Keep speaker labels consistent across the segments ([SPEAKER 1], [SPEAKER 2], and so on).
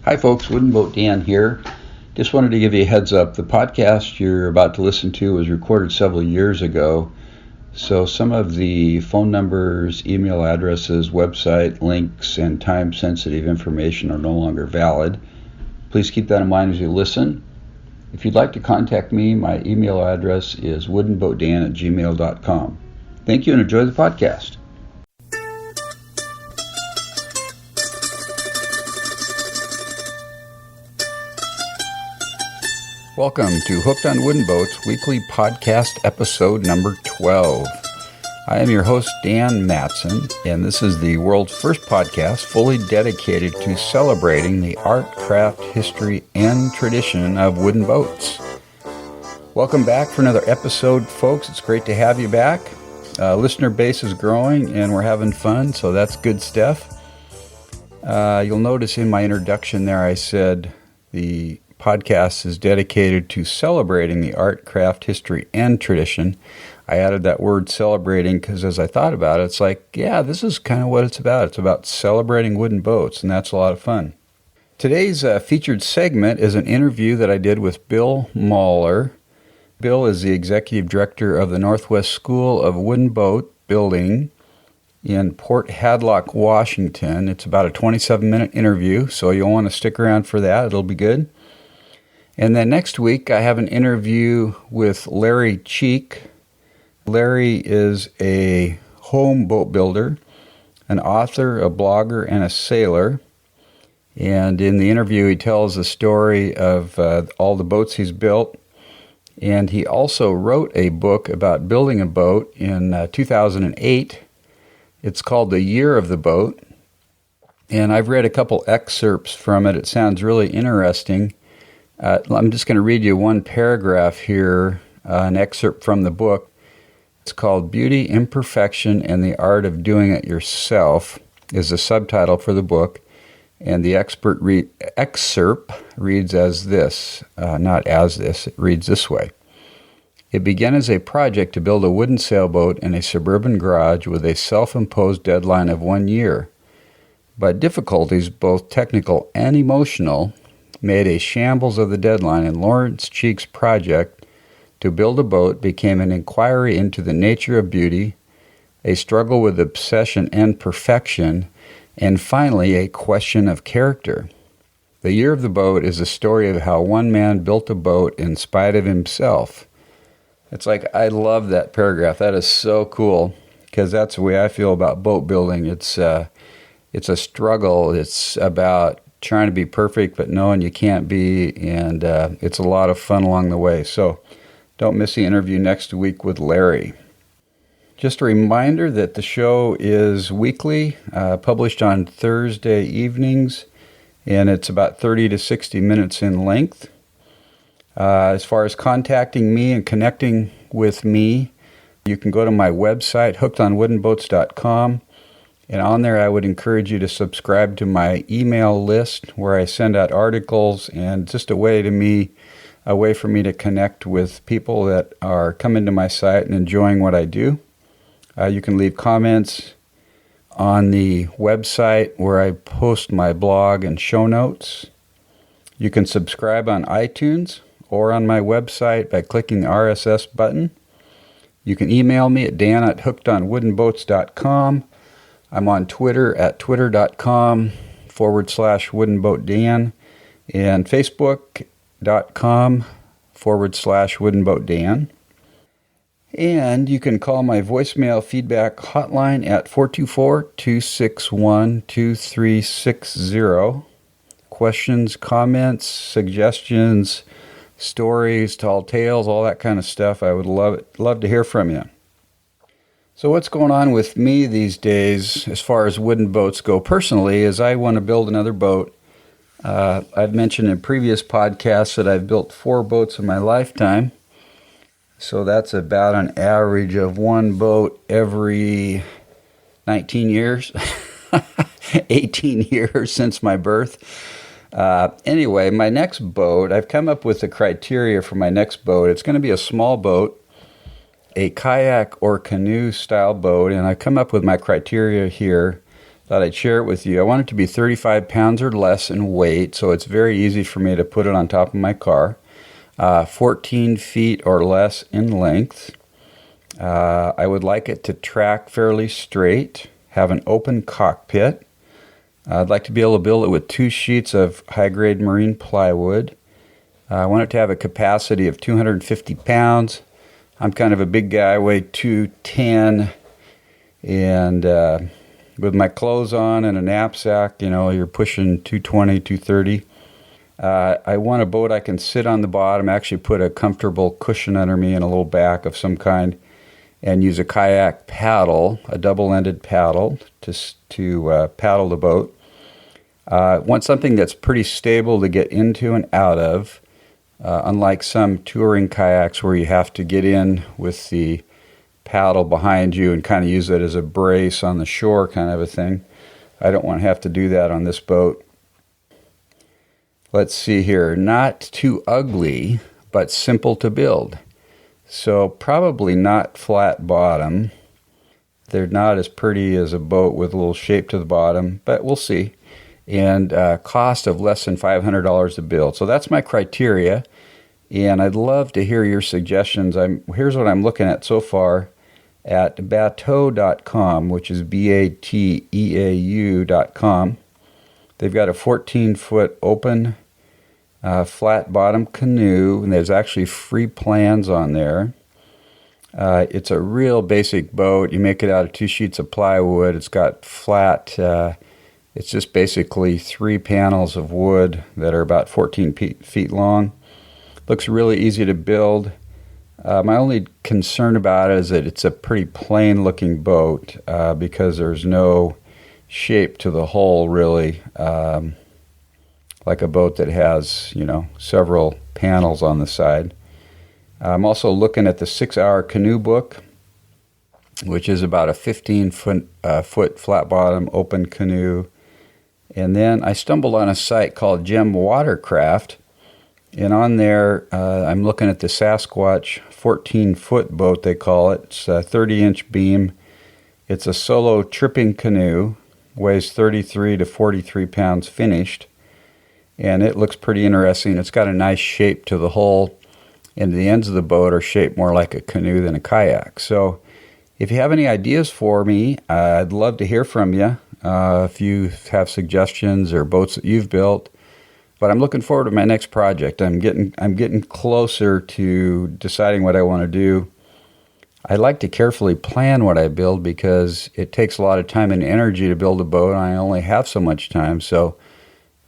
[SPEAKER 1] Hi folks, Wooden Boat Dan here. Just wanted to give you a heads up. The podcast you're about to listen to was recorded several years ago, so some of the phone numbers, email addresses, website links, and time-sensitive information are no longer valid. Please keep that in mind as you listen. If you'd like to contact me, my email address is woodenboatdan@gmail.com. Thank you and enjoy the podcast. Welcome to Hooked on Wooden Boats weekly podcast episode number 12. I am your host, Dan Matson, and this is the world's first podcast fully dedicated to celebrating the art, craft, history, and tradition of wooden boats. Welcome back for another episode, folks. It's great to have you back. Listener base is growing, and we're having fun, so that's good stuff. You'll notice in my introduction there I said the podcast is dedicated to celebrating the art, craft, history, and tradition. I added that word celebrating because as I thought about it, it's like, yeah, this is kind of what it's about. It's about celebrating wooden boats, and that's a lot of fun. Today's featured segment is an interview that I did with Bill Mahler. Bill is the executive director of the Northwest School of Wooden Boat Building in Port Hadlock, Washington. It's about a 27-minute interview, so you'll want to stick around for that. It'll be good. And then next week, I have an interview with Larry Cheek. Larry is a home boat builder, an author, a blogger, and a sailor. And in the interview, he tells the story of all the boats he's built. And he also wrote a book about building a boat in 2008. It's called The Year of the Boat. And I've read a couple excerpts from it. It sounds really interesting. I'm just going to read you one paragraph here, an excerpt from the book. It's called Beauty, Imperfection, and the Art of Doing It Yourself is the subtitle for the book. And the excerpt reads as this, not as this, it reads this way. It began as a project to build a wooden sailboat in a suburban garage with a self-imposed deadline of 1 year. But difficulties, both technical and emotional, made a shambles of the deadline, and Lawrence Cheek's project to build a boat became an inquiry into the nature of beauty, a struggle with obsession and perfection, and finally a question of character. The Year of the Boat is a story of how one man built a boat in spite of himself. It's like, I love that paragraph. That is so cool, because that's the way I feel about boat building. It's a struggle. It's about trying to be perfect, but knowing you can't be, and it's a lot of fun along the way. So don't miss the interview next week with Larry. Just a reminder that the show is weekly, published on Thursday evenings, and it's about 30 to 60 minutes in length. As far as contacting me and connecting with me, you can go to my website, hookedonwoodenboats.com. And on there, I would encourage you to subscribe to my email list where I send out articles and just a way for me to connect with people that are coming to my site and enjoying what I do. You can leave comments on the website where I post my blog and show notes. You can subscribe on iTunes or on my website by clicking the RSS button. You can email me at dan@hookedonwoodenboats.com. I'm on Twitter at twitter.com/woodenboatdan and facebook.com/woodenboatdan. And you can call my voicemail feedback hotline at 424-261-2360. Questions, comments, suggestions, stories, tall tales, all that kind of stuff. I would love to hear from you. So what's going on with me these days as far as wooden boats go personally is I want to build another boat. I've mentioned in previous podcasts that I've built 4 boats in my lifetime. So that's about an average of one boat every 19 years, 18 years since my birth. Anyway, my next boat, I've come up with the criteria for my next boat. It's going to be a small boat, a kayak or canoe style boat, and I've come up with my criteria here. thought I'd share it with you. I want it to be 35 pounds or less in weight, so it's very easy for me to put it on top of my car. 14 feet or less in length. I would like it to track fairly straight, have an open cockpit. I'd like to be able to build it with 2 sheets of high-grade marine plywood. I want it to have a capacity of 250 pounds. I'm kind of a big guy, I weigh 210, and with my clothes on and a knapsack, you're pushing 220, 230. I want a boat I can sit on the bottom, actually put a comfortable cushion under me and a little back of some kind, and use a kayak paddle, a double-ended paddle, to paddle the boat. Want something that's pretty stable to get into and out of, unlike some touring kayaks where you have to get in with the paddle behind you and kind of use it as a brace on the shore kind of a thing. I don't want to have to do that on this boat. Let's see here. Not too ugly, but simple to build. So probably not flat bottom. They're not as pretty as a boat with a little shape to the bottom, but we'll see. And cost of less than $500 to build. So that's my criteria, and I'd love to hear your suggestions. Here's what I'm looking at so far at bateau.com, which is BATEAU.com. They've got a 14-foot open flat bottom canoe, and there's actually free plans on there. It's a real basic boat. You make it out of 2 sheets of plywood. It's got flat, it's just basically 3 panels of wood that are about 14 feet long. Looks really easy to build. My only concern about it is that it's a pretty plain looking boat because there's no shape to the hull really, like a boat that has, several panels on the side. I'm also looking at the 6-hour canoe book, which is about a 15-foot flat bottom open canoe. And then I stumbled on a site called Gem Watercraft, and on there I'm looking at the Sasquatch 14-foot boat, they call it. It's a 30-inch beam. It's a solo tripping canoe, weighs 33 to 43 pounds finished, and it looks pretty interesting. It's got a nice shape to the hull, and the ends of the boat are shaped more like a canoe than a kayak. So if you have any ideas for me, I'd love to hear from you. If you have suggestions or boats that you've built. But I'm looking forward to my next project. I'm getting closer to deciding what I want to do. I like to carefully plan what I build because it takes a lot of time and energy to build a boat, and I only have so much time. So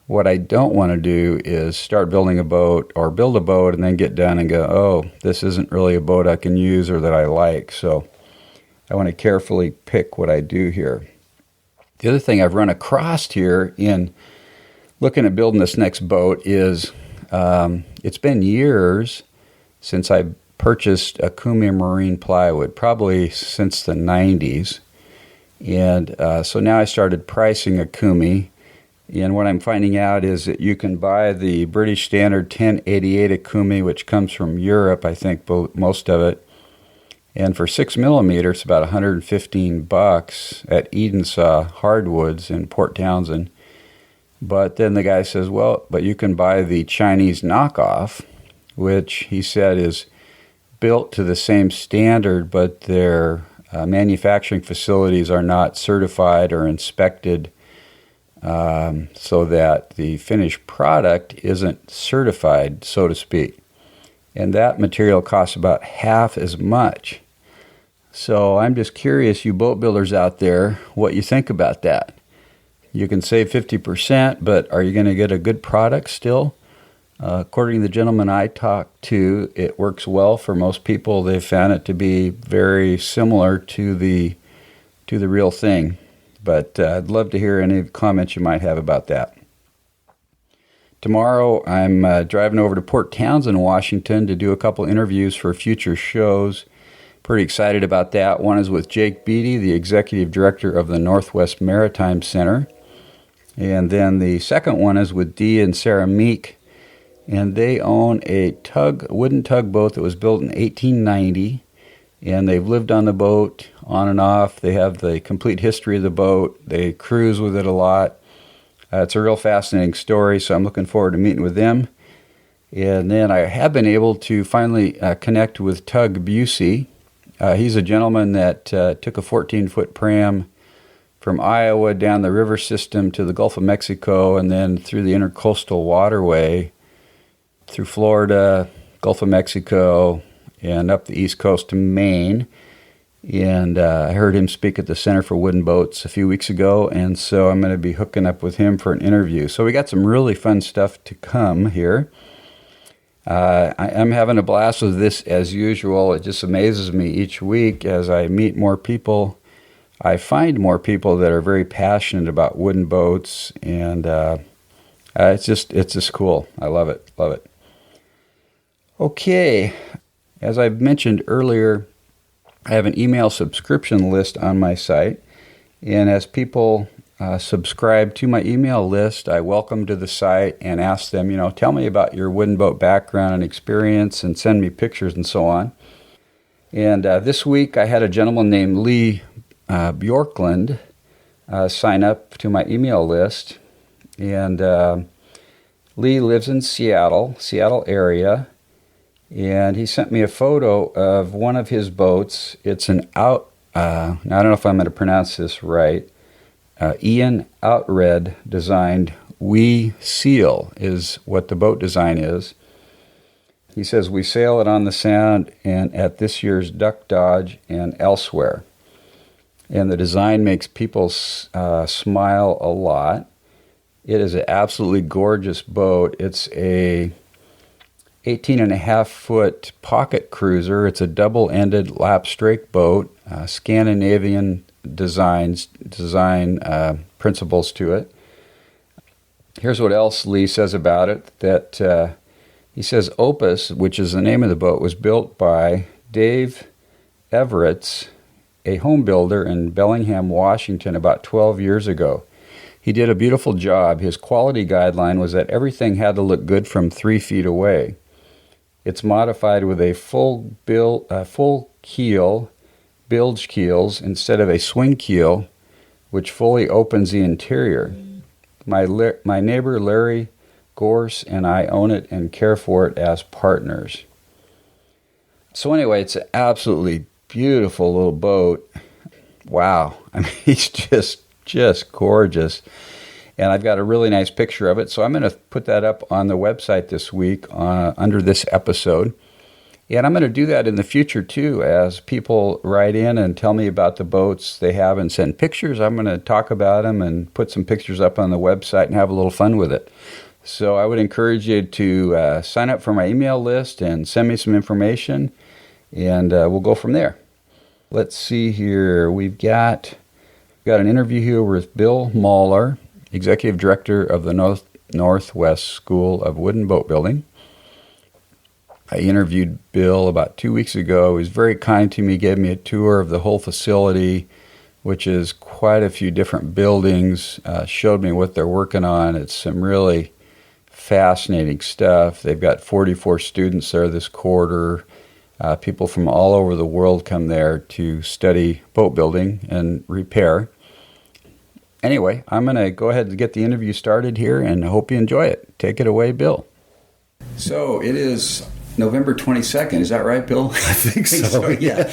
[SPEAKER 1] what I don't want to do is start building a boat or build a boat and then get done and go, oh, this isn't really a boat I can use or that I like. So I want to carefully pick what I do here. The other thing I've run across here in looking at building this next boat is it's been years since I purchased Okumi marine plywood, probably since the 90s. And so now I started pricing Okumi. And what I'm finding out is that you can buy the British Standard 1088 Okumi, which comes from Europe, I think, most of it. And for 6 millimeters, about $115 at Edensaw Hardwoods in Port Townsend. But then the guy says, well, but you can buy the Chinese knockoff, which he said is built to the same standard, but their manufacturing facilities are not certified or inspected, so that the finished product isn't certified, so to speak. And that material costs about half as much. So I'm just curious, you boat builders out there, what you think about that. You can save 50%, but are you going to get a good product still? According to the gentleman I talked to, it works well for most people. They've found it to be very similar to the real thing. But I'd love to hear any comments you might have about that. Tomorrow, I'm driving over to Port Townsend, Washington, to do a couple interviews for future shows. Pretty excited about that. One is with Jake Beatty, the executive director of the Northwest Maritime Center. And then the second one is with Dee and Sarah Meek. And they own a wooden tugboat that was built in 1890. and they've lived on the boat on and off. They have the complete history of the boat. They cruise with it a lot. It's a real fascinating story, so I'm looking forward to meeting with them. And then I have been able to finally connect with Tug Busey. He's a gentleman that took a 14-foot pram from Iowa down the river system to the Gulf of Mexico and then through the intercoastal waterway through Florida, Gulf of Mexico, and up the East Coast to Maine. And I heard him speak at the Center for Wooden Boats a few weeks ago, and so I'm going to be hooking up with him for an interview. So we got some really fun stuff to come here. I'm having a blast with this as usual. It just amazes me each week as I meet more people. I find more people that are very passionate about wooden boats, and it's just cool. I love it. Okay, as I mentioned earlier, I have an email subscription list on my site, and as people subscribe to my email list, I welcome to the site and ask them, tell me about your wooden boat background and experience and send me pictures and so on. And this week I had a gentleman named Lee Bjorklund sign up to my email list, and Lee lives in Seattle area. And he sent me a photo of one of his boats. It's an now I don't know if I'm going to pronounce this right. Ian Outred designed Wee Seal is what the boat design is. He says, we sail it on the Sound and at this year's Duck Dodge and elsewhere. And the design makes people smile a lot. It is an absolutely gorgeous boat. It's a 18.5-foot pocket cruiser. It's a double-ended lap-strake boat, Scandinavian design principles to it. Here's what else Lee says about it, that he says Opus, which is the name of the boat, was built by Dave Everetts, a home builder in Bellingham, Washington, about 12 years ago. He did a beautiful job. His quality guideline was that everything had to look good from 3 feet away. It's modified with a full keel, bilge keels, instead of a swing keel, which fully opens the interior. My neighbor Larry Gorse and I own it and care for it as partners. So anyway, it's an absolutely beautiful little boat. Wow. I mean, he's just gorgeous. And I've got a really nice picture of it. So I'm going to put that up on the website this week under this episode. And I'm going to do that in the future, too, as people write in and tell me about the boats they have and send pictures. I'm going to talk about them and put some pictures up on the website and have a little fun with it. So I would encourage you to sign up for my email list and send me some information, and we'll go from there. Let's see here. We've got an interview here with Bill Mahler, Executive Director of the Northwest School of Wooden Boatbuilding. I interviewed Bill about 2 weeks ago. He was very kind to me, gave me a tour of the whole facility, which is quite a few different buildings, showed me what they're working on. It's some really fascinating stuff. They've got 44 students there this quarter. People from all over the world come there to study boat building and repair. Anyway, I'm going to go ahead and get the interview started here, and I hope you enjoy it. Take it away, Bill. So it is November 22nd. Is that right, Bill?
[SPEAKER 2] I think so.
[SPEAKER 1] Yeah.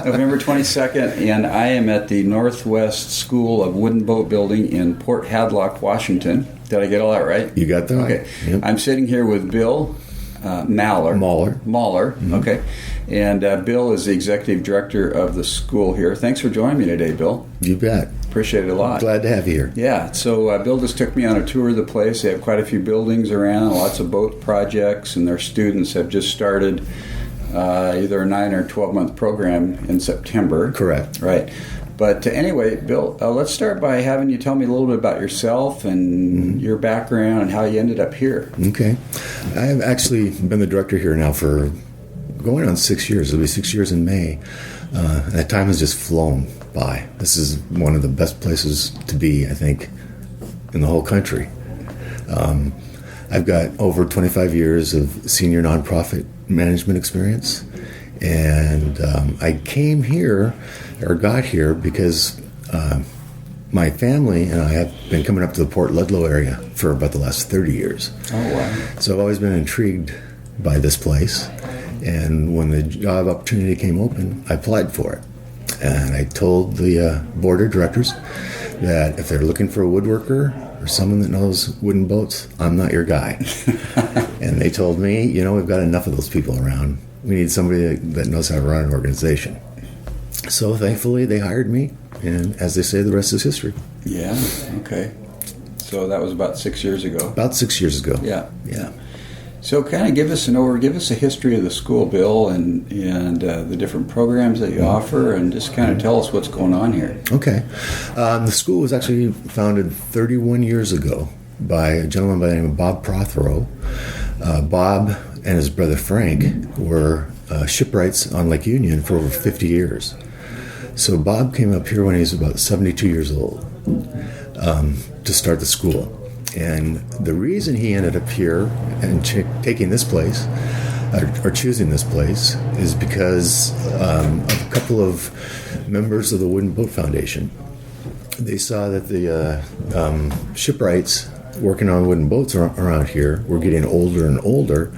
[SPEAKER 1] November 22nd, and I am at the Northwest School of Wooden Boatbuilding in Port Hadlock, Washington. Did I get all that right?
[SPEAKER 2] You got that.
[SPEAKER 1] Okay.
[SPEAKER 2] Yep.
[SPEAKER 1] I'm sitting here with Bill Mahler.
[SPEAKER 2] Mm-hmm.
[SPEAKER 1] Okay. And Bill is the executive director of the school here. Thanks for joining me today, Bill.
[SPEAKER 2] You bet.
[SPEAKER 1] Appreciate it a lot.
[SPEAKER 2] Glad to have you here.
[SPEAKER 1] Yeah. So Bill just took me on a tour of the place. They have quite a few buildings around, lots of boat projects, and their students have just started either a 9 or 12-month program in September.
[SPEAKER 2] Correct.
[SPEAKER 1] Right. But anyway, Bill, let's start by having you tell me a little bit about yourself and your background and how you ended up here.
[SPEAKER 2] Okay. I have actually been the director here now for going on 6 years. It'll be 6 years in May. That time has just flown by. This is one of the best places to be, I think, in the whole country. I've got over 25 years of senior nonprofit management experience, And I came here, or got here, because my family and I have been coming up to the Port Ludlow area for about the last 30 years.
[SPEAKER 1] Oh, wow.
[SPEAKER 2] So I've always been intrigued by this place. And when the job opportunity came open, I applied for it. And I told the board of directors that if they're looking for a woodworker or someone that knows wooden boats, I'm not your guy. And they told me, we've got enough of those people around. We need somebody that knows how to run an organization. So thankfully, they hired me. And as they say, the rest is history.
[SPEAKER 1] Yeah, okay. So that was about 6 years ago.
[SPEAKER 2] About 6 years ago.
[SPEAKER 1] Yeah.
[SPEAKER 2] Yeah.
[SPEAKER 1] So kind of give us a history of the school, Bill, and the different programs that you offer, and just kind of tell us what's going on here.
[SPEAKER 2] Okay. The school was actually founded 31 years ago by a gentleman by the name of Bob Prothero. Bob and his brother Frank were shipwrights on Lake Union for over 50 years. So Bob came up here when he was about 72 years old to start the school. And the reason he ended up here and taking this place, or choosing this place, is because of a couple of members of the Wooden Boat Foundation. They saw that the shipwrights working on wooden boats around here were getting older and older,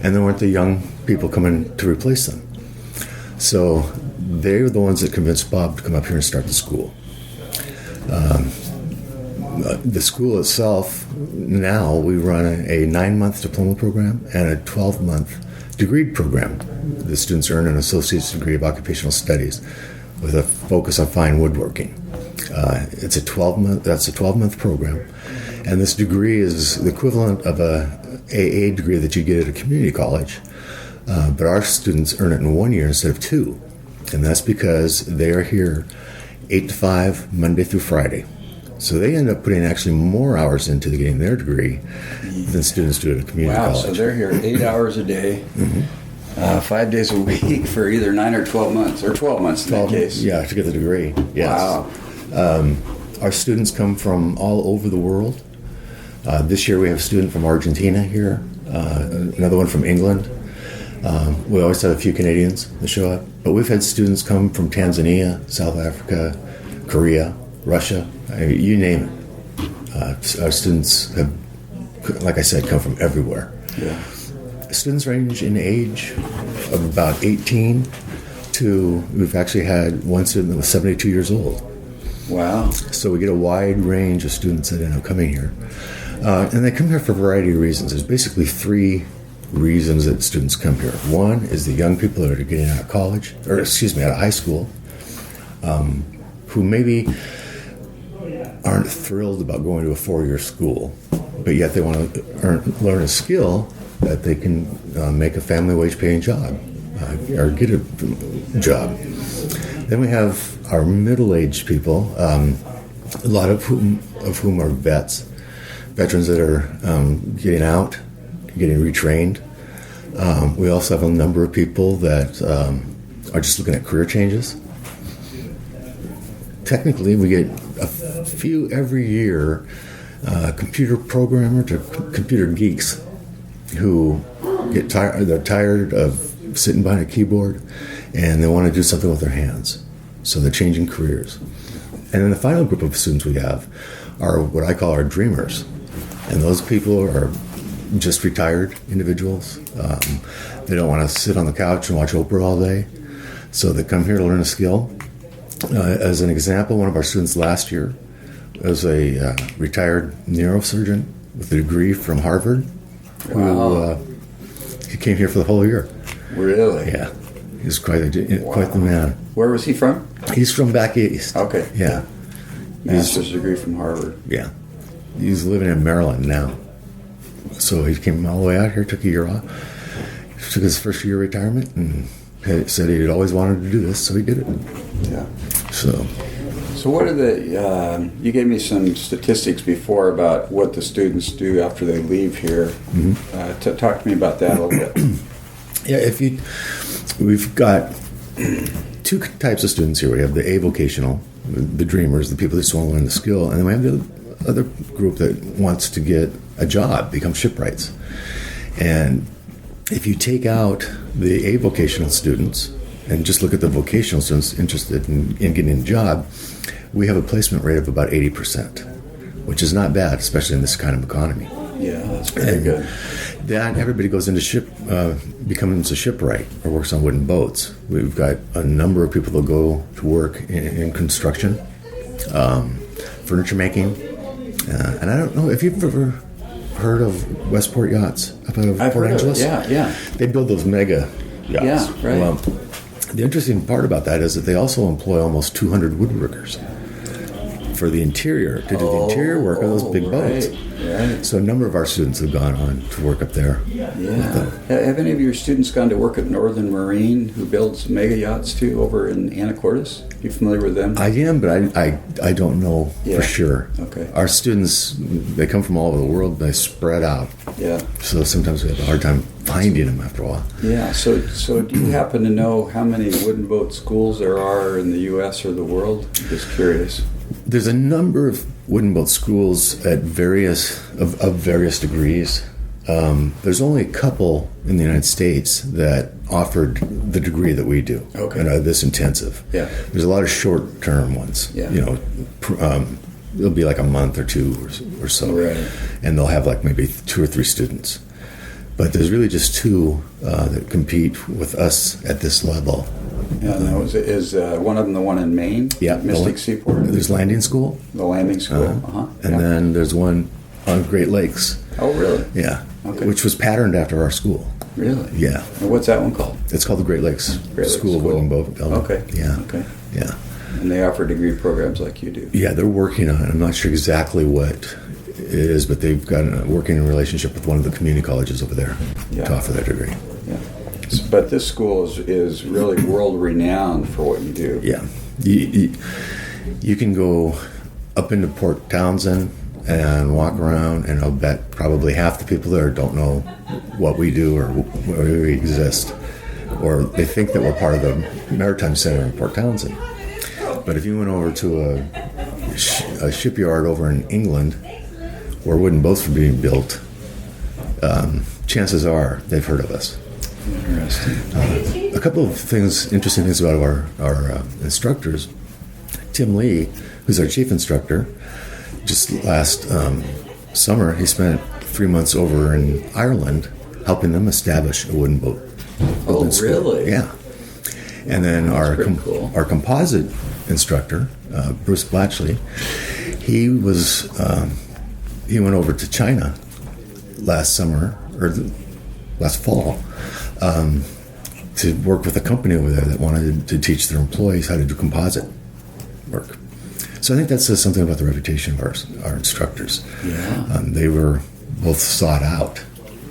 [SPEAKER 2] and there weren't the young people coming to replace them. So they were the ones that convinced Bob to come up here and start the school. The school itself, now we run a 9-month diploma program and a 12-month degree program. The students earn an associate's degree of occupational studies with a focus on fine woodworking. It's a 12-month program, and this degree is the equivalent of a AA degree that you get at a community college, but our students earn it in 1 year instead of 2, and that's because they are here 8 to 5, Monday through Friday. So they end up putting actually more hours into getting their degree than students do at a community college.
[SPEAKER 1] Wow, so they're here 8 hours a day, 5 days a week for either 9 or 12 months, or 12 months in that case.
[SPEAKER 2] Yeah, to get the degree. Yes.
[SPEAKER 1] Wow.
[SPEAKER 2] Our students come from all over the world. This year we have a student from Argentina here, another one from England. We always have a few Canadians that show up, but we've had students come from Tanzania, South Africa, Korea, Russia, you name it. Our students have, like I said, come from everywhere.
[SPEAKER 1] Yeah.
[SPEAKER 2] Students range in age of about 18 to, we've actually had one student that was 72 years old.
[SPEAKER 1] Wow.
[SPEAKER 2] So we get a wide range of students that end up coming here. And they come here for a variety of reasons. There's basically 3 reasons that students come here. One is the young people that are getting out of college, out of high school, who maybe aren't thrilled about going to a 4-year school, but yet they want to learn a skill that they can make a family wage paying job or get a job. Then we have our middle-aged people, a lot of whom are veterans that are getting out, getting retrained. We also have a number of people that are just looking at career changes. Technically, we get a few every year, computer programmer to computer geeks who get tired. They're tired of sitting behind a keyboard, and they want to do something with their hands. So they're changing careers. And then the final group of students we have are what I call our dreamers, and those people are just retired individuals. They don't want to sit on the couch and watch Oprah all day, so they come here to learn a skill. As an example, one of our students last year was a retired neurosurgeon with a degree from Harvard.
[SPEAKER 1] Wow.
[SPEAKER 2] Who he came here for the whole year.
[SPEAKER 1] Really?
[SPEAKER 2] Yeah. He's quite the man.
[SPEAKER 1] Where was he from?
[SPEAKER 2] He's from back east.
[SPEAKER 1] Okay.
[SPEAKER 2] Yeah.
[SPEAKER 1] Master's degree from Harvard.
[SPEAKER 2] Yeah. He's living in Maryland now. So he came all the way out here, took a year off, took his first year retirement, and said he'd always wanted to do this, so he did it.
[SPEAKER 1] Yeah.
[SPEAKER 2] So
[SPEAKER 1] what are the, you gave me some statistics before about what the students do after they leave here. Mm-hmm. Talk to me about that a little bit.
[SPEAKER 2] Yeah, we've got 2 types of students here. We have the avocational, the dreamers, the people that just want to learn the skill, and then we have the other group that wants to get a job, become shipwrights. And if you take out the avocational students, and just look at the vocational students interested in getting a job, we have a placement rate of about 80%, which is not bad, especially in this kind of economy.
[SPEAKER 1] Yeah, that's very good.
[SPEAKER 2] Then everybody goes into becomes a shipwright or works on wooden boats. We've got a number of people that go to work in construction, furniture making, and I don't know if you've ever heard of Westport Yachts up out of Port Angeles.
[SPEAKER 1] Yeah.
[SPEAKER 2] They build those mega yachts.
[SPEAKER 1] Yeah, right.
[SPEAKER 2] Well, the interesting part about that is that they also employ almost 200 woodworkers for the interior, to do the interior work of those big boats.
[SPEAKER 1] Right.
[SPEAKER 2] So a number of our students have gone on to work up there.
[SPEAKER 1] Yeah. Have any of your students gone to work at Northern Marine, who builds mega yachts too, over in Anacortes? You familiar with them?
[SPEAKER 2] I am, but I don't know for sure.
[SPEAKER 1] Okay.
[SPEAKER 2] Our students, they come from all over the world, they spread out.
[SPEAKER 1] Yeah.
[SPEAKER 2] So sometimes we have a hard time finding them after a while.
[SPEAKER 1] Yeah. So do you happen to know how many wooden boat schools there are in the U.S. or the world? I'm just curious.
[SPEAKER 2] There's a number of wooden boat schools at various degrees. There's only a couple in the United States that offered the degree that we do.
[SPEAKER 1] Okay.
[SPEAKER 2] And this intensive.
[SPEAKER 1] Yeah.
[SPEAKER 2] There's a lot of short-term ones.
[SPEAKER 1] Yeah.
[SPEAKER 2] It'll be like a month or two or so.
[SPEAKER 1] Right.
[SPEAKER 2] And they'll have like maybe 2 or 3 students. But there's really just 2 that compete with us at this level.
[SPEAKER 1] Yeah, now is one of them the one in Maine?
[SPEAKER 2] Yeah.
[SPEAKER 1] Mystic Seaport?
[SPEAKER 2] There's Landing School.
[SPEAKER 1] The landing school.
[SPEAKER 2] And then there's one on Great Lakes.
[SPEAKER 1] Oh, really?
[SPEAKER 2] Yeah.
[SPEAKER 1] Okay.
[SPEAKER 2] Which was patterned after our school.
[SPEAKER 1] Really?
[SPEAKER 2] Yeah.
[SPEAKER 1] And what's that one called?
[SPEAKER 2] It's called the Great Lakes School of Wooden Boat Building.
[SPEAKER 1] Okay.
[SPEAKER 2] Yeah.
[SPEAKER 1] Okay.
[SPEAKER 2] Yeah.
[SPEAKER 1] And they offer degree programs like you do.
[SPEAKER 2] Yeah, they're working on it. I'm not sure exactly what it is, but they've got a working relationship with one of the community colleges over there to offer that degree.
[SPEAKER 1] Yeah. But this school is really world renowned for what you do.
[SPEAKER 2] Yeah. You can go up into Port Townsend and walk around, and I'll bet probably half the people there don't know what we do or where we exist, or they think that we're part of the Maritime Center in Port Townsend. But if you went over to a shipyard over in England where wooden boats were being built, chances are they've heard of us.
[SPEAKER 1] Interesting.
[SPEAKER 2] A couple of interesting things about our instructors. Tim Lee, who's our chief instructor, just last summer, he spent 3 months over in Ireland helping them establish a wooden boat.
[SPEAKER 1] Oh, really?
[SPEAKER 2] Yeah. And then our
[SPEAKER 1] cool.
[SPEAKER 2] our composite instructor, Bruce Blatchley, he went over to China last summer or last fall to work with a company over there that wanted to teach their employees how to do composite work. So I think that says something about the reputation of our instructors.
[SPEAKER 1] Yeah.
[SPEAKER 2] They were both sought out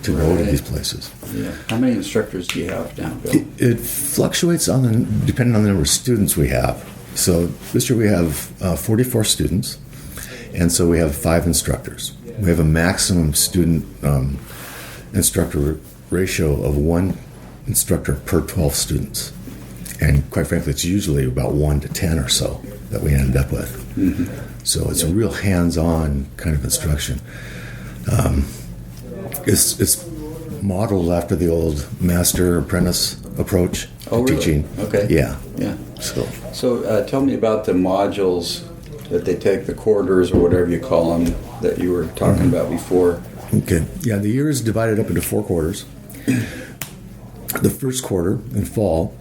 [SPEAKER 2] to go to these places.
[SPEAKER 1] Yeah. How many instructors do you have now, Bill?
[SPEAKER 2] It fluctuates depending on the number of students we have. So this year we have 44 students, and so we have 5 instructors. We have a maximum student instructor ratio of 1 instructor per 12 students. And quite frankly, it's usually about 1 to 10 or so that we end up with. Mm-hmm. So it's a real hands-on kind of instruction. It's modeled after the old master-apprentice approach to teaching.
[SPEAKER 1] Okay.
[SPEAKER 2] Yeah.
[SPEAKER 1] Yeah.
[SPEAKER 2] So
[SPEAKER 1] tell me about the modules that they take, the quarters or whatever you call them that you were talking about before.
[SPEAKER 2] Okay. Yeah, the year is divided up into 4 quarters. The first quarter in fall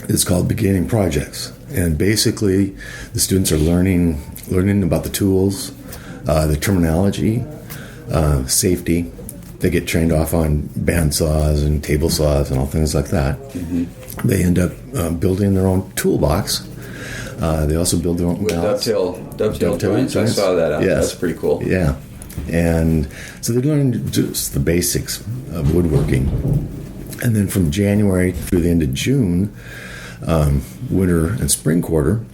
[SPEAKER 2] is called beginning projects, and basically the students are learning about the tools, the terminology, safety. They get trained off on bandsaws and table saws and all things like that. Mm-hmm. They end up building their own toolbox. They also build their own
[SPEAKER 1] dovetail joints. I saw that out.
[SPEAKER 2] Yes.
[SPEAKER 1] That's pretty cool.
[SPEAKER 2] Yeah. And so they're learning just the basics of woodworking. And then from January through the end of June, winter and spring quarter,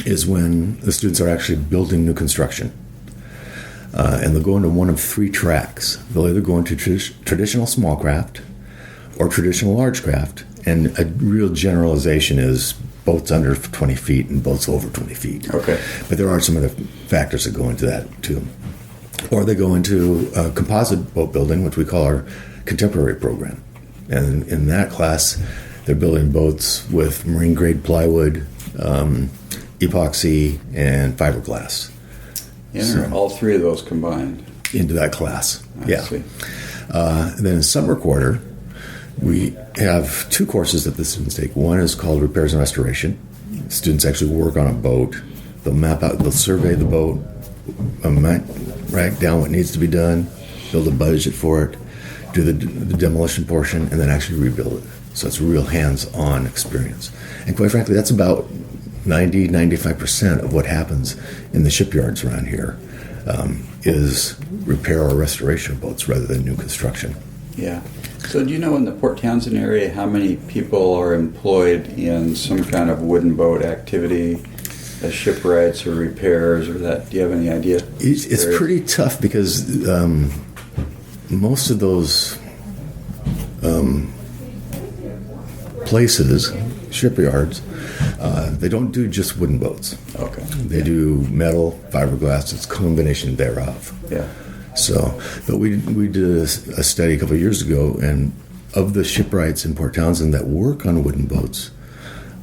[SPEAKER 2] is when the students are actually building new construction. And they'll go into one of 3 tracks. They'll either go into traditional small craft or traditional large craft. And a real generalization is boats under 20 feet and boats over 20 feet.
[SPEAKER 1] Okay.
[SPEAKER 2] But there are some other factors that go into that too. Or they go into composite boat building, which we call our contemporary program. And in that class, they're building boats with marine-grade plywood, epoxy, and fiberglass.
[SPEAKER 1] Yeah, so, all three of those combined.
[SPEAKER 2] Into that class,
[SPEAKER 1] I see.
[SPEAKER 2] Then in summer quarter, we have two courses that the students take. One is called Repairs and Restoration. Students actually work on a boat. They'll map out, they'll survey the boat, write down what needs to be done, build a budget for it, do the demolition portion, and then actually rebuild it. So it's a real hands-on experience. And quite frankly, that's about 90-95% of what happens in the shipyards around here is repair or restoration of boats rather than new construction.
[SPEAKER 1] Yeah. So do you know in the Port Townsend area how many people are employed in some kind of wooden boat activity, as shipwrights or repairs or that? Do you have any idea?
[SPEAKER 2] It's pretty tough because most of those places, shipyards, they don't do just wooden boats.
[SPEAKER 1] Okay.
[SPEAKER 2] They do metal, fiberglass. It's a combination thereof.
[SPEAKER 1] Yeah.
[SPEAKER 2] So, but we did a study a couple of years ago, and of the shipwrights in Port Townsend that work on wooden boats,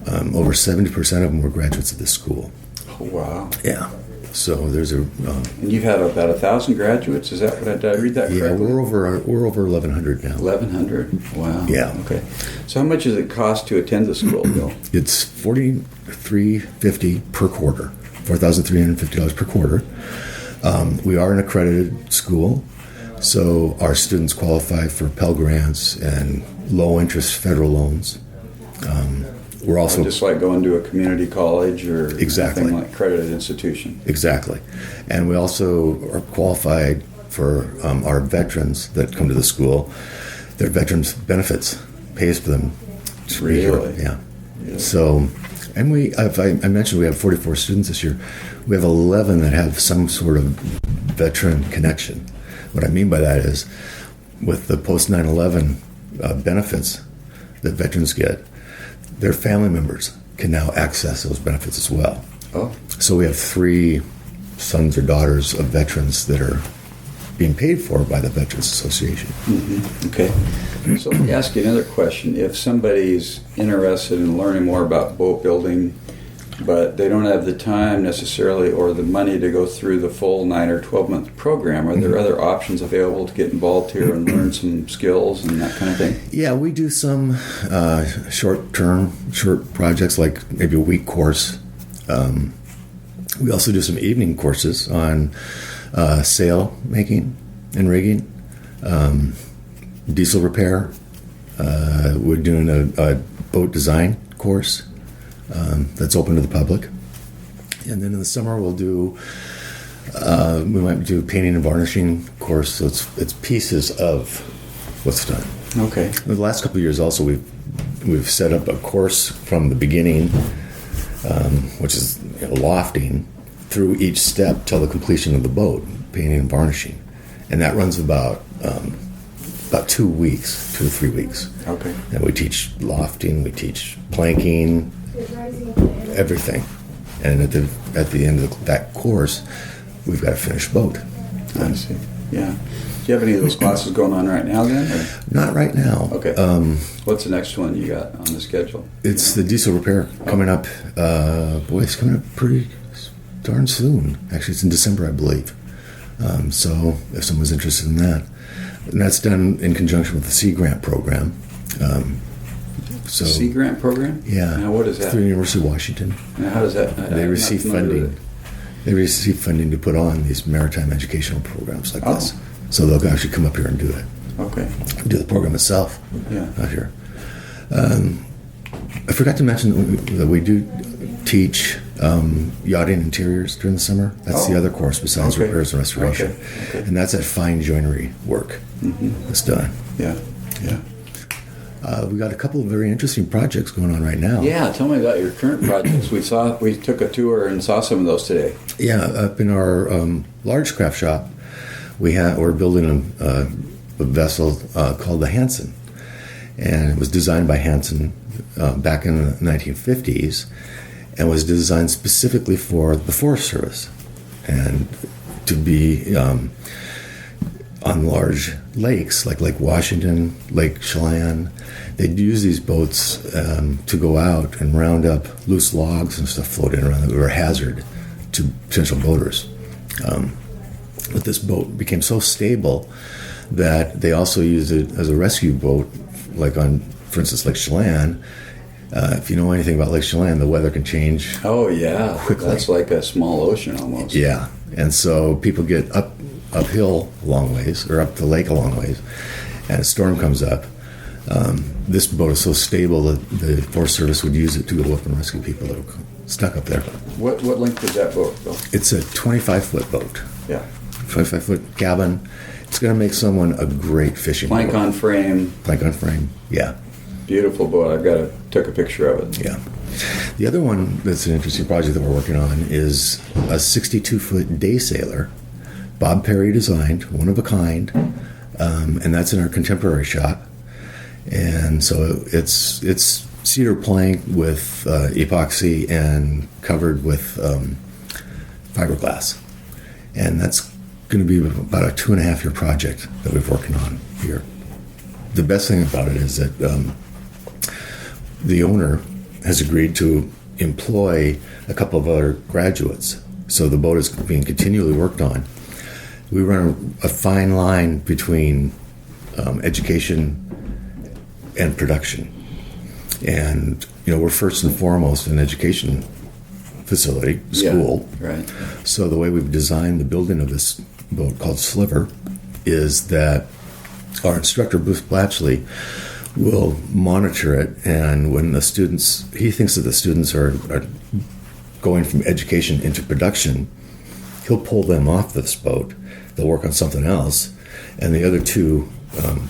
[SPEAKER 2] over 70% of them were graduates of this school.
[SPEAKER 1] Oh, wow.
[SPEAKER 2] Yeah. So there's a.
[SPEAKER 1] And you've had about 1,000 graduates. Is that what did I read that correctly?
[SPEAKER 2] Yeah, we're over 1,100 now.
[SPEAKER 1] 1,100. Wow.
[SPEAKER 2] Yeah.
[SPEAKER 1] Okay. So how much does it cost to attend the school, Bill?
[SPEAKER 2] It's $4,350 per quarter. $4,350 per quarter. We are an accredited school, so our students qualify for Pell Grants and low-interest federal loans. We're also
[SPEAKER 1] just like going to a community college or
[SPEAKER 2] exactly
[SPEAKER 1] something like accredited institution.
[SPEAKER 2] Exactly, and we also are qualified for our veterans that come to the school. Their veterans benefits pays for them to be here. Yeah. So, and I mentioned we have 44 students this year. We have 11 that have some sort of veteran connection. What I mean by that is, with the post 9/11 benefits that veterans get, their family members can now access those benefits as well.
[SPEAKER 1] Oh.
[SPEAKER 2] So we have 3 sons or daughters of veterans that are being paid for by the Veterans Association.
[SPEAKER 1] Mm-hmm. Okay. So let me ask you another question. If somebody's interested in learning more about boat building, but they don't have the time necessarily or the money to go through the full 9 or 12-month program, are there other options available to get involved here and learn some skills and that kind of thing?
[SPEAKER 2] Yeah, we do some short projects like maybe a week course. We also do some evening courses on sail making and rigging, diesel repair. We're doing a boat design course that's open to the public. And then in the summer we'll do we might do painting and varnishing course, so it's pieces of what's done.
[SPEAKER 1] Okay.
[SPEAKER 2] In the last couple of years also we've set up a course from the beginning, which is lofting, through each step till the completion of the boat, painting and varnishing. And that runs about 2 weeks, 2 to 3 weeks.
[SPEAKER 1] Okay.
[SPEAKER 2] And we teach lofting, we teach planking, everything. And at the end of that course, we've got a finished boat.
[SPEAKER 1] I see. Yeah. Do you have any of those classes going on right now then? Or?
[SPEAKER 2] Not right now.
[SPEAKER 1] Okay. What's the next one you got on the schedule?
[SPEAKER 2] It's the diesel repair coming up. It's coming up pretty darn soon. Actually, it's in December, I believe. So if someone's interested in that. And that's done in conjunction with the Sea Grant program.
[SPEAKER 1] Sea Grant program?
[SPEAKER 2] Yeah.
[SPEAKER 1] Now, what is that?
[SPEAKER 2] Through the University of Washington.
[SPEAKER 1] Now, how does that?
[SPEAKER 2] They receive funding. They receive funding to put on these maritime educational programs like this. So they'll actually come up here and do it.
[SPEAKER 1] Okay.
[SPEAKER 2] Do the program itself.
[SPEAKER 1] Yeah.
[SPEAKER 2] Out here. I forgot to mention that we do teach yachting interiors during the summer. That's the other course besides repairs and restoration. Okay. And that's that fine joinery work that's done.
[SPEAKER 1] Yeah. Yeah.
[SPEAKER 2] We got a couple of very interesting projects going on right now.
[SPEAKER 1] Yeah, tell me about your current projects. We took a tour and saw some of those today.
[SPEAKER 2] Yeah, up in our large craft shop, we're building a vessel called the Hanson, and it was designed by Hanson back in the 1950s, and was designed specifically for the Forest Service, and to be on large lakes like Lake Washington, Lake Chelan. They'd use these boats to go out and round up loose logs and stuff floating around that were a hazard to potential boaters. But this boat became so stable that they also used it as a rescue boat, like on, for instance, Lake Chelan. If you know anything about Lake Chelan, the weather can change.
[SPEAKER 1] Oh, yeah.
[SPEAKER 2] Quickly.
[SPEAKER 1] That's like a small ocean almost.
[SPEAKER 2] Yeah. And so people get uphill a long ways, or up the lake a long ways, and a storm comes up. This boat is so stable that the Forest Service would use it to go up and rescue people that were stuck up there.
[SPEAKER 1] What length is that boat, Bill?
[SPEAKER 2] It's a 25-foot boat.
[SPEAKER 1] Yeah.
[SPEAKER 2] 25-foot cabin. It's going to make someone a great fishing boat.
[SPEAKER 1] Plank on frame.
[SPEAKER 2] Plank on frame, yeah.
[SPEAKER 1] Beautiful boat. Took a picture of it.
[SPEAKER 2] Yeah. The other one that's an interesting project that we're working on is a 62-foot day sailor. Bob Perry designed, one of a kind, and that's in our contemporary shop. And so it's cedar plank with epoxy and covered with fiberglass. And that's going to be about a 2.5-year project that we're working on here. The best thing about it is that the owner has agreed to employ a couple of other graduates. So the boat is being continually worked on. We run a fine line between education and production. And, we're first and foremost an education facility, school.
[SPEAKER 1] Yeah, right.
[SPEAKER 2] So the way we've designed the building of this boat called Sliver is that our instructor, Bruce Blatchley, will monitor it, and when the students, he thinks that the students are going from education into production, he'll pull them off this boat. They'll work on something else, and the other two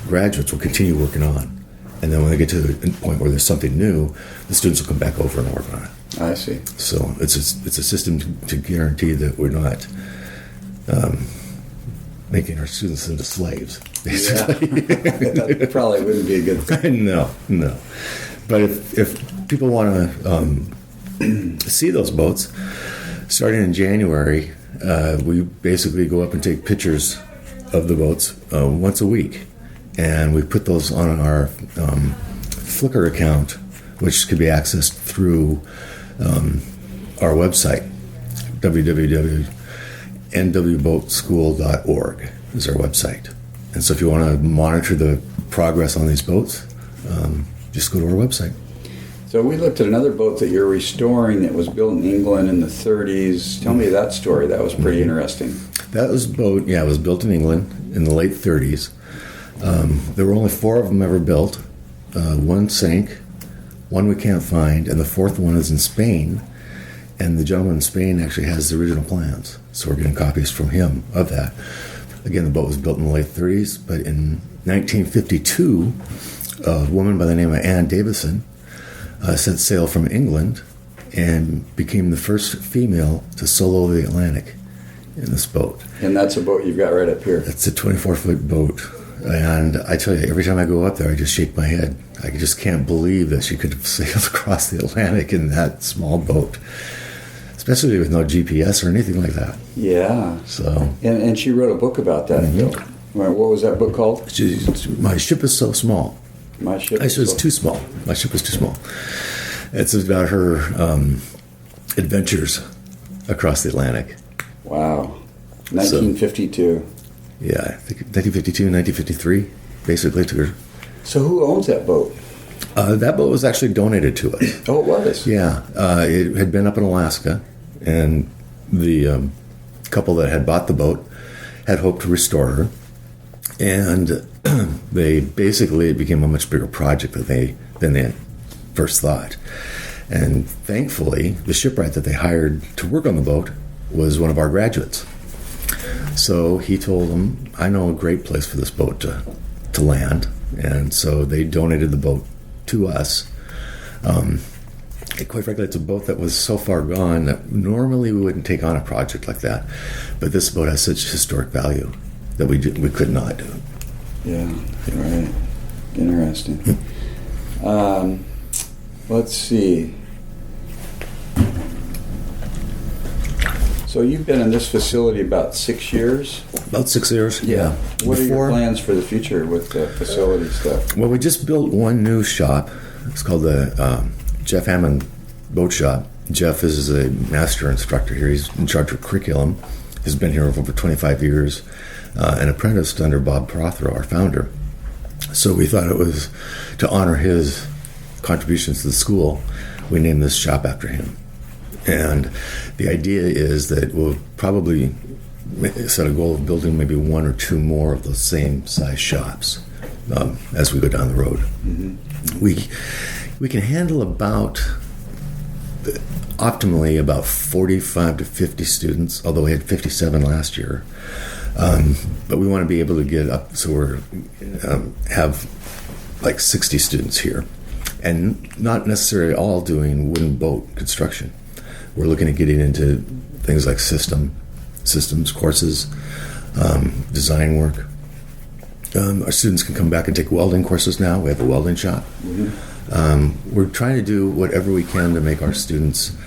[SPEAKER 2] graduates will continue working on. And then when they get to the point where there's something new, the students will come back over and work on it.
[SPEAKER 1] I see.
[SPEAKER 2] So it's a system to guarantee that we're not making our students into slaves, basically.
[SPEAKER 1] Yeah. That probably wouldn't be a good thing.
[SPEAKER 2] No. But if people want to see those boats, starting in January, we basically go up and take pictures of the boats once a week. And we put those on our Flickr account, which could be accessed through our website, www.nwboatschool.org is our website. And so if you want to monitor the progress on these boats, just go to our website.
[SPEAKER 1] So we looked at another boat that you're restoring that was built in England in the 30s. Tell me that story. That was pretty interesting.
[SPEAKER 2] That was a boat, it was built in England in the late 30s. There were only 4 of them ever built. 1 sank, 1 we can't find, and the 4th one is in Spain. And the gentleman in Spain actually has the original plans. So we're getting copies from him of that. Again, the boat was built in the late 30s, but in 1952, a woman by the name of Anne Davison set sail from England and became the first female to solo the Atlantic in this boat.
[SPEAKER 1] And that's a boat you've got right up here.
[SPEAKER 2] It's a 24-foot boat. And I tell you, every time I go up there, I just shake my head. I just can't believe that she could have sailed across the Atlantic in that small boat, especially with no GPS or anything like that.
[SPEAKER 1] Yeah.
[SPEAKER 2] So.
[SPEAKER 1] And she wrote a book about that.
[SPEAKER 2] Mm-hmm.
[SPEAKER 1] What was that book called?
[SPEAKER 2] My Ship is So Small.
[SPEAKER 1] My Ship
[SPEAKER 2] I said it's too small. My ship is too small. It's about her adventures across the Atlantic.
[SPEAKER 1] Wow. 1952.
[SPEAKER 2] Yeah, I think 1952, 1953, basically to her.
[SPEAKER 1] So who owns that boat?
[SPEAKER 2] That boat was actually donated to us.
[SPEAKER 1] Oh, it was?
[SPEAKER 2] Yeah. It had been up in Alaska, and the couple that had bought the boat had hoped to restore her. And it became a much bigger project than they first thought. And thankfully, the shipwright that they hired to work on the boat was one of our graduates. So he told them, I know a great place for this boat to land. And so they donated the boat to us. Quite frankly, it's a boat that was so far gone that normally we wouldn't take on a project like that. But this boat has such historic value that we could not do it.
[SPEAKER 1] Yeah, right. Interesting. Let's see. So you've been in this facility about 6 years?
[SPEAKER 2] About 6 years, yeah.
[SPEAKER 1] What are your plans for the future with the facility stuff?
[SPEAKER 2] Well, we just built one new shop. It's called the Jeff Hammond Boat Shop. Jeff is a master instructor here. He's in charge of curriculum. He's been here over 25 years and apprenticed under Bob Prothero, our founder. So we thought it was to honor his contributions to the school, we named this shop after him. And the idea is that we'll probably set a goal of building maybe one or two more of those same size shops as we go down the road. Mm-hmm. We can handle optimally about 45 to 50 students, although we had 57 last year. But we want to be able to get up so we're have like 60 students here, and not necessarily all doing wooden boat construction. We're looking at getting into things like systems courses, design work. Our students can come back and take welding courses now. We have a welding shop. Mm-hmm. We're trying to do whatever we can to make our students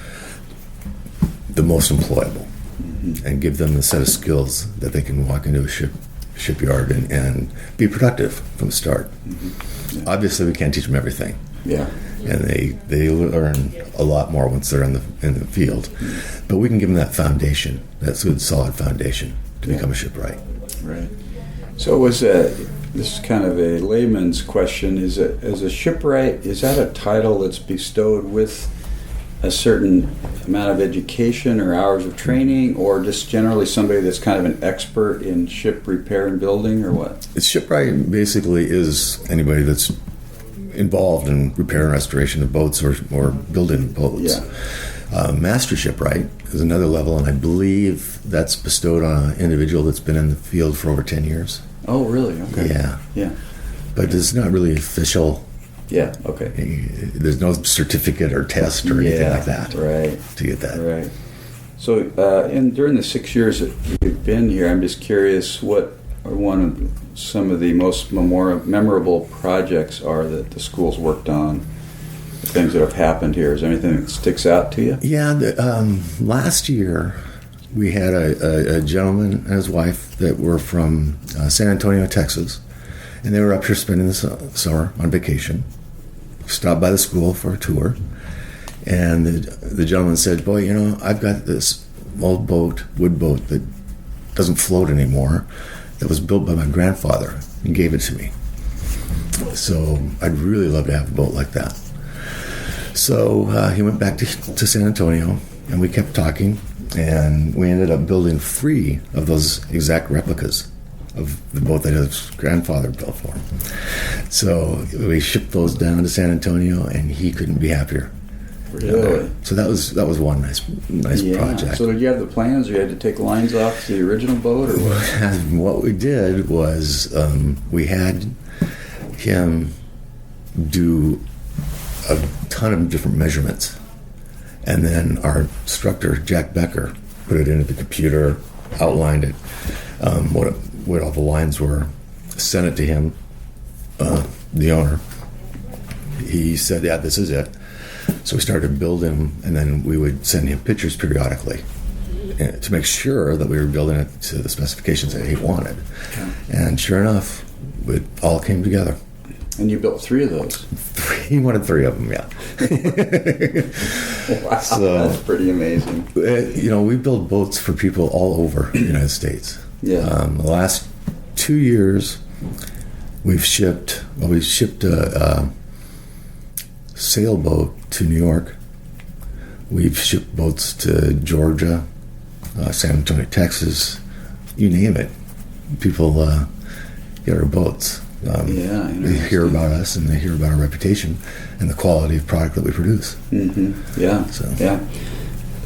[SPEAKER 2] the most employable, mm-hmm. and give them the set of skills that they can walk into a shipyard and be productive from the start. Mm-hmm. Yeah. Obviously, we can't teach them everything. Yeah. And they learn a lot more once they're in the field. Mm-hmm. But we can give them that foundation, that good, solid foundation to become a shipwright.
[SPEAKER 1] Right. So was this is kind of a layman's question? As a shipwright, is that a title that's bestowed with a certain amount of education or hours of training, or just generally somebody that's kind of an expert in ship repair and building, or what?
[SPEAKER 2] Shipwright basically is anybody that's involved in repair and restoration of boats or building boats. Yeah. Master shipwright is another level, and I believe that's bestowed on an individual that's been in the field for over 10 years.
[SPEAKER 1] Oh, really? Okay.
[SPEAKER 2] Yeah.
[SPEAKER 1] Yeah.
[SPEAKER 2] But it's not really official.
[SPEAKER 1] Yeah, okay.
[SPEAKER 2] There's no certificate or test or anything like that.
[SPEAKER 1] Right.
[SPEAKER 2] To get that.
[SPEAKER 1] Right. So during the 6 years that you've been here, I'm just curious what some of the most memorable projects are that the school's worked on, the things that have happened here. Is there anything that sticks out to you? Yeah,
[SPEAKER 2] last year we had a gentleman and his wife that were from San Antonio, Texas, and they were up here spending the summer on vacation. Stopped by the school for a tour, and the gentleman said, "Boy, I've got this old wood boat that doesn't float anymore, that was built by my grandfather, and gave it to me. So I'd really love to have a boat like that." So he went back to San Antonio, and we kept talking, and we ended up building 3 of those exact replicas of the boat that his grandfather built for him. So we shipped those down to San Antonio, and he couldn't be happier.
[SPEAKER 1] Really?
[SPEAKER 2] So that was one nice project.
[SPEAKER 1] So did you have the plans, or you had to take lines off the original boat, or what?
[SPEAKER 2] What we did was we had him do a ton of different measurements, and then our instructor, Jack Becker, put it into the computer, outlined it, what all the lines were, sent it to him, the owner. He said, "Yeah, this is it." So we started building, and then we would send him pictures periodically to make sure that we were building it to the specifications that he wanted. Okay. And sure enough, it all came together.
[SPEAKER 1] And you built 3 of those?
[SPEAKER 2] He wanted 3 of them, yeah.
[SPEAKER 1] Wow, so, that's pretty amazing.
[SPEAKER 2] We build boats for people all over the United States.
[SPEAKER 1] Yeah.
[SPEAKER 2] The last 2 years, we've shipped a sailboat to New York. We've shipped boats to Georgia, San Antonio, Texas, you name it. People get our boats. They hear about us, and they hear about our reputation and the quality of product that we produce.
[SPEAKER 1] Mm-hmm. Yeah.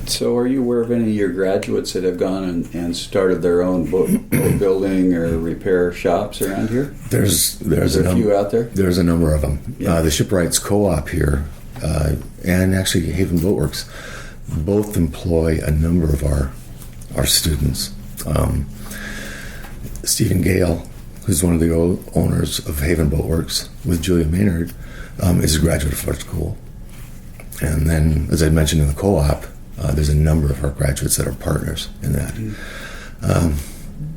[SPEAKER 1] So are you aware of any of your graduates that have gone and started their own boat building or repair shops around here?
[SPEAKER 2] There's
[SPEAKER 1] a few out there?
[SPEAKER 2] There's a number of them. Yeah. The Shipwrights Co-op here and actually Haven Boatworks both employ a number of our students. Stephen Gale, who's one of the owners of Haven Boatworks, with Julia Maynard, is a graduate of our school. And then, as I mentioned in the co-op, There's a number of our graduates that are partners in that.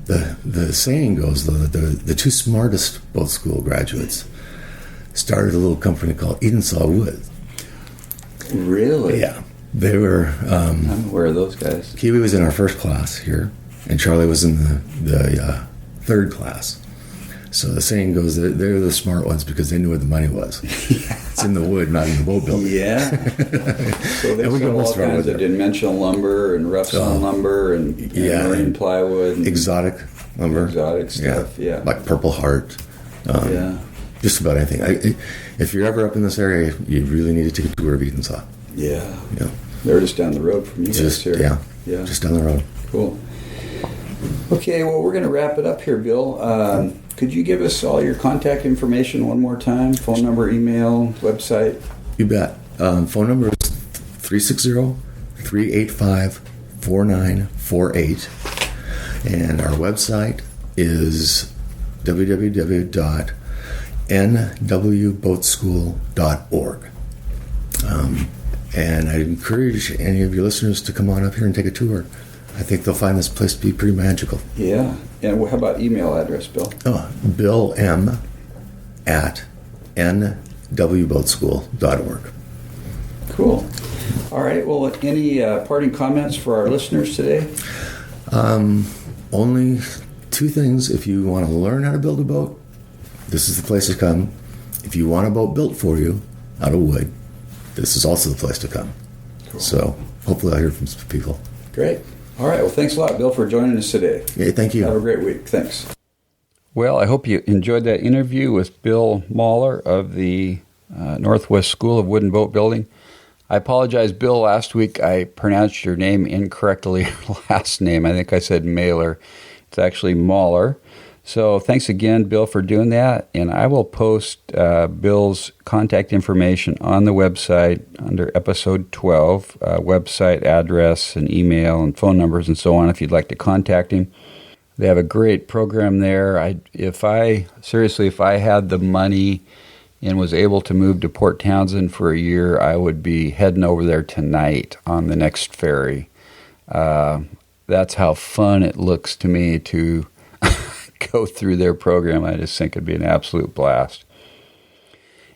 [SPEAKER 2] The saying goes, though, that the two smartest boat school graduates started a little company called Edensaw Wood.
[SPEAKER 1] Really?
[SPEAKER 2] Yeah. They were...
[SPEAKER 1] I'm aware of those guys.
[SPEAKER 2] Kiwi was in our first class here, and Charlie was in the third class. So the saying goes that they're the smart ones because they knew where the money was. It's in the wood, not in the boat building.
[SPEAKER 1] Yeah. So they sell all kinds of dimensional lumber and rough sawn lumber and marine plywood. And
[SPEAKER 2] exotic lumber.
[SPEAKER 1] Exotic stuff, yeah.
[SPEAKER 2] Like Purple Heart. Just about anything. If you're ever up in this area, you really need to take a tour of Edensaw.
[SPEAKER 1] Yeah. They're just down the road from you guys here.
[SPEAKER 2] Yeah. Just down the road.
[SPEAKER 1] Cool. Okay, well, we're going to wrap it up here, Bill. Could you give us all your contact information one more time? Phone number, email, website?
[SPEAKER 2] You bet. Phone number is 360-385-4948. And our website is www.nwboatschool.org. And I encourage any of your listeners to come on up here and take a tour. I think they'll find this place to be pretty magical. Yeah.
[SPEAKER 1] And how about email address, Bill?
[SPEAKER 2] Bill M at nwboatschool.org.
[SPEAKER 1] Cool. All right. Well, any parting comments for our listeners today?
[SPEAKER 2] Only two things. If you want to learn how to build a boat, this is the place to come. If you want a boat built for you out of wood, this is also the place to come. Cool. So hopefully I'll hear from some people.
[SPEAKER 1] Great. All right. Well, thanks a lot, Bill, for joining us today.
[SPEAKER 2] Yeah, thank you.
[SPEAKER 1] Have a great week. Thanks. Well, I hope you enjoyed that interview with Bill Mahler of the Northwest School of Wood and Boat Building. I apologize, Bill. Last week I pronounced your name incorrectly, last name. I think I said Mahler. It's actually Mahler. So thanks again, Bill, for doing that. And I will post Bill's contact information on the website under episode 12, website address and email and phone numbers and so on if you'd like to contact him. They have a great program there. If I had the money and was able to move to Port Townsend for a year, I would be heading over there tonight on the next ferry. That's how fun it looks to me to go through their program. I just think it'd be an absolute blast.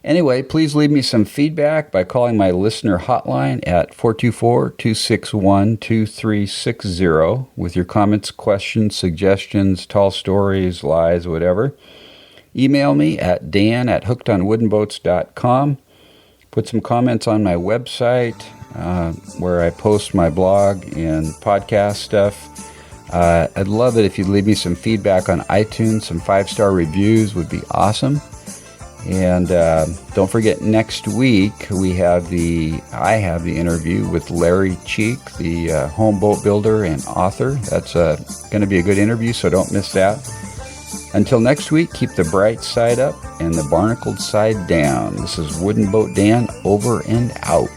[SPEAKER 1] Anyway, please leave me some feedback by calling my listener hotline at 424-261-2360 with your comments, questions, suggestions, tall stories, lies, whatever. Email me at dan@hookedonwoodenboats.com. Put some comments on my website where I post my blog and podcast stuff. I'd love it if you'd leave me some feedback on iTunes. Some 5-star reviews would be awesome. And don't forget, next week I have the interview with Larry Cheek, the home boat builder and author. That's going to be a good interview, so don't miss that. Until next week, keep the bright side up and the barnacled side down. This is Wooden Boat Dan, over and out.